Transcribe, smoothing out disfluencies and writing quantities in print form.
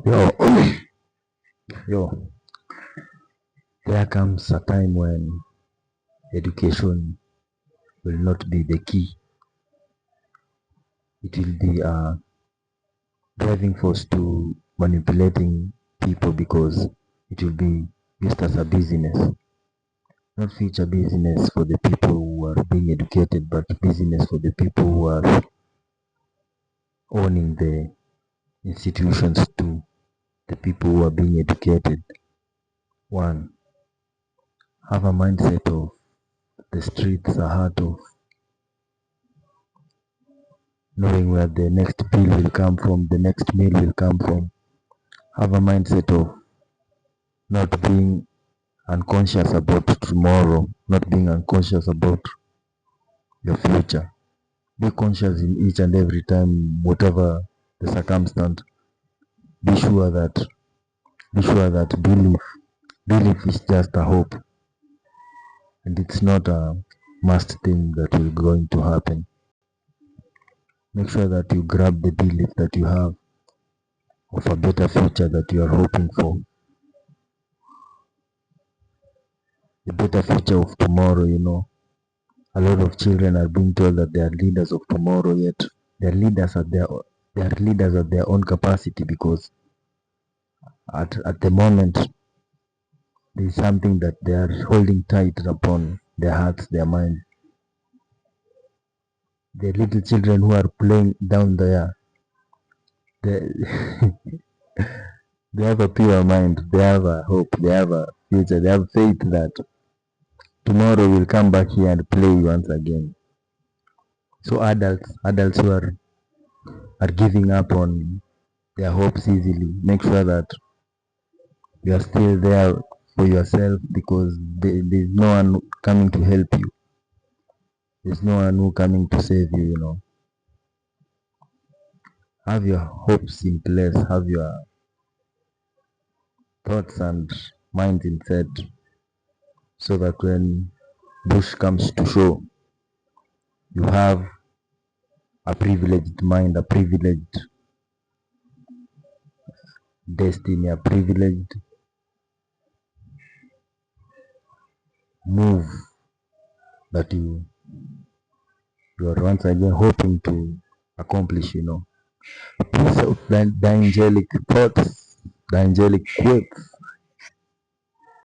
Yo, yo, there comes a time when education will not be the key. It will be a driving force to manipulating people because it will be used as a business. Not future business for the people who are being educated, but business for the people who are owning the institutions to the people who are being educated. One, have a mindset of the streets are heart of knowing where the next bill will come from, the next meal will come from. Have a mindset of not being unconscious about tomorrow, not being unconscious about your future. Be conscious in each and every time, whatever the circumstance. Be sure that belief is just a hope, and it's not a must thing that will going to happen. Make sure that you grab the belief that you have of a better future that you are hoping for. The better future of tomorrow, A lot of children are being told that they are leaders of tomorrow, yet they are leaders at their own capacity, because at the moment there is something that they are holding tight upon their hearts, their minds. The little children who are playing down there, they, they have a pure mind, they have a hope, they have a future, they have faith that tomorrow will come back here and play once again. So adults who are giving up on their hopes easily, make sure that you are still there for yourself, because there's no one coming to help you. There's no one who coming to save you. Have your hopes in place, have your thoughts and minds in set, so that when push comes to show, you have a privileged mind, a privileged destiny, a privileged move that you are once again hoping to accomplish. A piece of the angelic thoughts, the angelic quotes